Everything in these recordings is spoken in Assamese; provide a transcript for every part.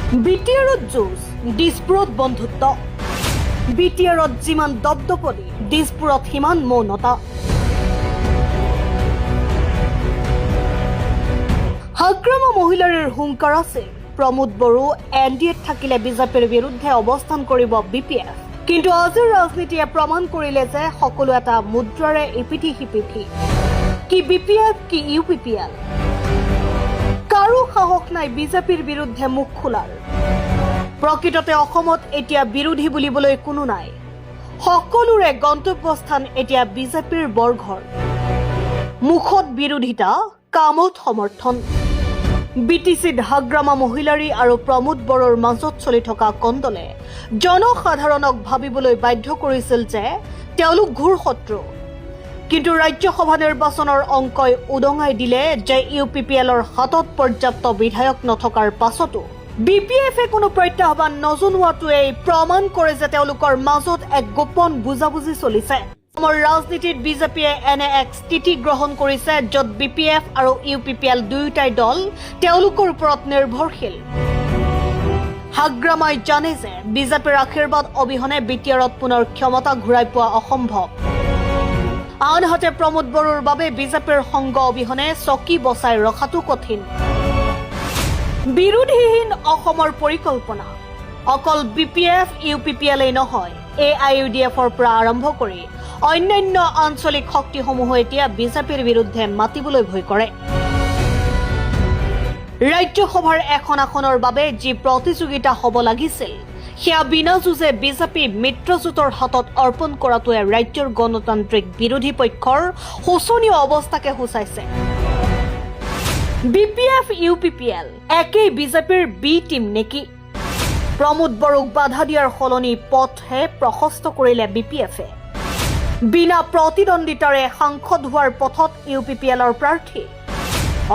বিটিআৰত যুঁজ, দিছপুৰত বন্ধুত্ব। বিটিআৰত যিমান দপদপনি, দিছপুৰত সিমান মৌনতা। হাগ্ৰামা মহিলাৰ হুংকাৰ আছে। প্ৰমোদ বড়ো এনডিএত থাকিলে বিজেপিৰ বিৰুদ্ধে অৱস্থান কৰিব বিপিএফ। কিন্তু আজিৰ ৰাজনীতিয়ে প্ৰমাণ কৰিলে যে সকলো এটা মুদ্ৰাৰে ইপিঠি সিপিঠি। কি বিপিএফ, কি ইউপিপিএল। কাৰো সাহস নাই বিজেপিৰ বিৰুদ্ধে মুখ খোলাৰ। প্ৰকৃততে অসমত এতিয়া বিৰোধী বুলিবলৈ কোনো নাই। সকলোৰে গন্তব্যস্থান এতিয়া বিজেপিৰ বৰঘৰ। মুখত বিৰোধিতা, কামত সমৰ্থন। বিটিচিত হাগ্ৰামা মহিলাৰী আৰু প্ৰমোদ বড়োৰ মাজত চলি থকা কন্দলে জনসাধাৰণক ভাবিবলৈ বাধ্য কৰিছিল যে তেওঁলোক ঘূৰ শত্ৰু। কিন্তু ৰাজ্যসভা নিৰ্বাচনৰ অংকই উদঙাই দিলে যে ইউপিপিএলৰ হাতত পৰ্যাপ্ত বিধায়ক নথকাৰ পাছতো বিপিএফে কোনো প্ৰত্যাহ্বান নজনোৱাটোৱেই প্ৰমাণ কৰে যে তেওঁলোকৰ মাজত এক গোপন বুজাবুজি চলিছে। অসমৰ ৰাজনীতিত বিজেপিয়ে এনে এক স্থিতি গ্ৰহণ কৰিছে য'ত বিপিএফ আৰু ইউপিপিএল দুয়োটাই দল তেওঁলোকৰ ওপৰত নিৰ্ভৰশীল। হাগ্ৰামাই জানে যে বিজেপিৰ আশীৰ্বাদ অবিহনে বিটিআৰত পুনৰ ক্ষমতা ঘূৰাই পোৱা অসম্ভৱ। আনহাতে প্ৰমোদ বড়োৰ বাবে বিজেপিৰ সংগ অবিহনে চকী বচাই ৰখাটো কঠিন। বিৰোধীহীন অসমৰ পৰিকল্পনা অকল বিপিএফ ইউপিপিএলেই নহয়, AIUDFৰ পৰা আৰম্ভ কৰি অন্যান্য আঞ্চলিক শক্তিসমূহে এতিয়া বিজেপিৰ বিৰুদ্ধে মাতিবলৈ ভয় কৰে। ৰাজ্যসভাৰ এখন আসনৰ বাবে যি প্ৰতিযোগিতা হ'ব লাগিছিল সেয়া বিনা যুঁজে বিজেপি মিত্ৰজোঁটৰ হাতত অৰ্পণ কৰাটোৱে ৰাজ্যৰ গণতান্ত্ৰিক বিৰোধী পক্ষৰ শোচনীয় অৱস্থাকে সূচাইছে। বিপিএফ ইউপিপিএল একেই বিজেপিৰ বি টিম নেকি? প্ৰমোদ বড়োক বাধা দিয়াৰ সলনি পথহে প্ৰশস্ত কৰিলে বিপিএফে। বিনা প্ৰতিদ্বন্দ্বিতাৰে সাংসদ হোৱাৰ পথত ইউপিপিএলৰ প্ৰাৰ্থী।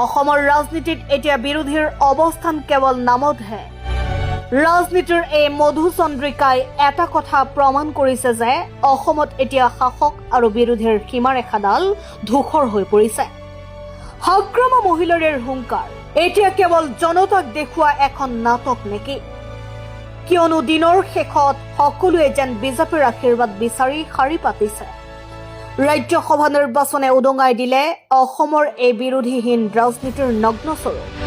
অসমৰ ৰাজনীতিত এতিয়া বিৰোধীৰ অৱস্থান কেৱল নামতহে। ৰাজনীতিৰ এই মধুচন্দ্ৰিকাই এটা কথা প্ৰমাণ কৰিছে যে অসমত এতিয়া শাসক আৰু বিৰোধীৰ সীমাৰেখাডাল ধূসৰ হৈ পৰিছে। হাগ্ৰামা মহিলাৰীৰ হুংকাৰ এতিয়া কেৱল জনতাক দেখুওৱা এখন নাটক নেকি? কিয়নো দিনৰ শেষত সকলোৱে যেন বিজেপিৰ আশীৰ্বাদ বিচাৰি শাৰী পাতিছে। ৰাজ্যসভা নিৰ্বাচনে উদঙাই দিলে অসমৰ এই বিৰোধীহীন ৰাজনীতিৰ নগ্ন স্বৰূপ।